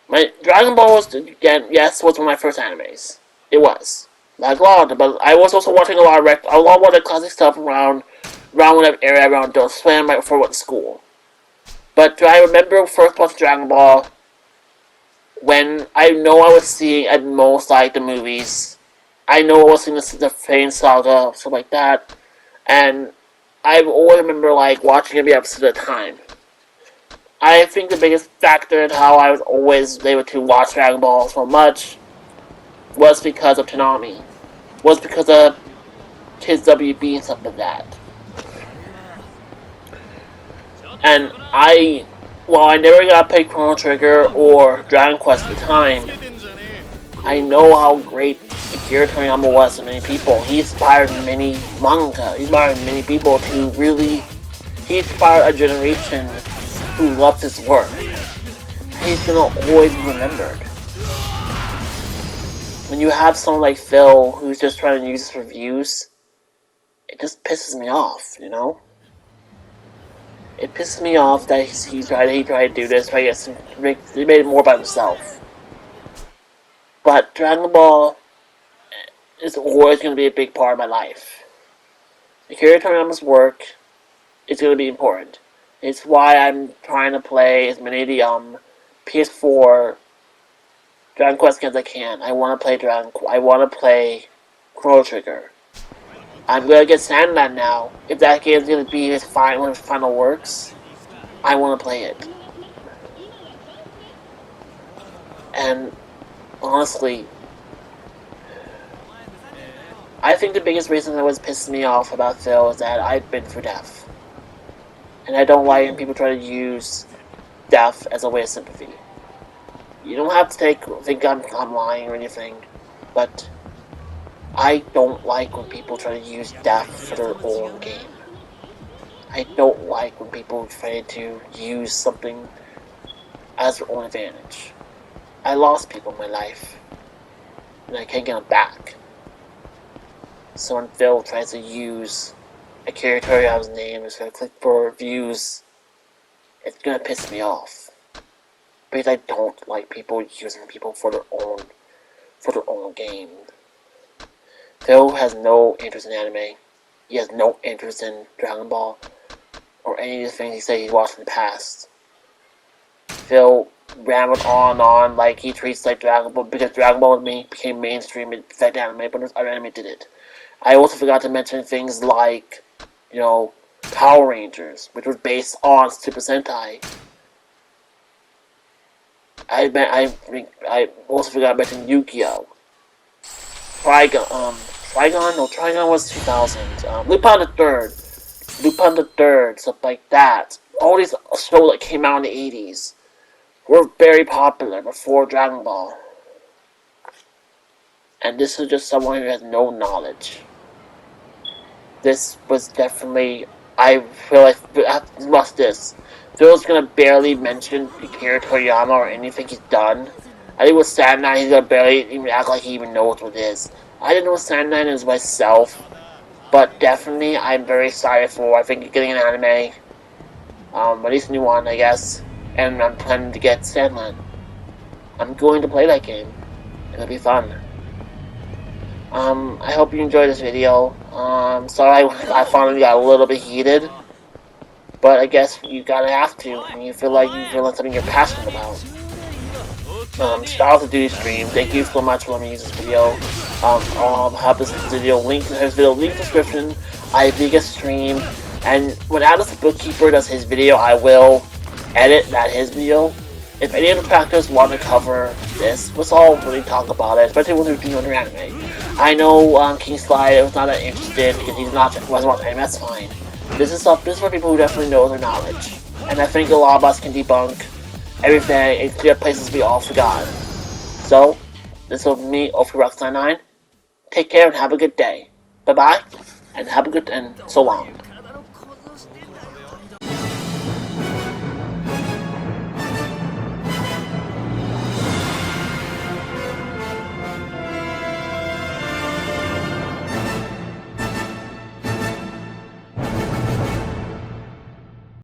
My Dragon Ball was, again, yes, was one of my first animes. It was. Like a lot, but I was also watching a lot of the classic stuff around whatever area, around Adult Swim, right before I went to school. But do I remember first watching Dragon Ball when I know I was seeing at most the movies. I know I was seeing the Fane Saga, stuff like that. And I always remember watching every episode at a time. I think the biggest factor in how I was always able to watch Dragon Ball so much was because of Toonami. Was because of Kids WB and stuff like that. And while I never got to play Chrono Trigger or Dragon Quest at the time, I know how great Akira Toriyama was to many people. He inspired many manga. He inspired many people to really... He inspired a generation who loves his work. He's gonna always be remembered. When you have someone like Phil who's just trying to use this for views, it just pisses me off, you know? It pisses me off that he tried to do this, he made it more about himself. But Dragon Ball is always going to be a big part of my life. Akira Toriyama's work is going to be important. It's why I'm trying to play as many of the PS4 Dragon Quest games as I can. I want to play Chrono Trigger. I'm gonna get Sandland now. If that game's gonna be one of his final works, I want to play it. And honestly, I think the biggest reason that was pissing me off about Phil is that I've been through death. And I don't like when people try to use death as a way of sympathy. You don't have to think I'm lying or anything, but I don't like when people try to use death for their own game. I don't like when people try to use something as their own advantage. I lost people in my life, and I can't get them back. So when Phil tries to use Akira Toriyama's name is gonna click for views, it's gonna piss me off. Because I don't like people using people for their own game. Phil has no interest in anime. He has no interest in Dragon Ball or any of the things he said he watched in the past. Phil rambled on like he treats Dragon Ball because Dragon Ball became mainstream and affected anime, but other anime did it. I also forgot to mention things like, Power Rangers, which was based on Super Sentai. I also forgot to mention Yu-Gi-Oh! Trigon was 2000. Lupin the Third, stuff like that. All these shows that came out in the 80s were very popular before Dragon Ball. And this is just someone who has no knowledge. This was definitely, I feel like, what's this? Phil's gonna barely mention Akira Toriyama or anything he's done. I think with Saturday Night, he's gonna barely even act like he even knows what it is. I didn't know Sandman is myself, but definitely I'm very excited for, I think, getting an anime. At least a new one, I guess. And I'm planning to get Sandman. I'm going to play that game. It'll be fun. I hope you enjoyed this video. Sorry I finally got a little bit heated. But I guess you gotta have to when you feel like something you're passionate about. Shout out to Duty Stream. Thank you so much for letting me use this video. I'll have this video link in his video link description. I think a stream, and when Atlus the Bookeeper does his video, I will edit his video. If any of the Detractors want to cover this, let's all really talk about it, especially when they're doing under anime. I know King Slide was not that interested because he wasn't watching anime. That's fine. This is for people who definitely know their knowledge, and I think a lot of us can debunk everything and clear places we all forgot. So, this will be me, Rox99. Take care and have a good day. Bye bye, and so long.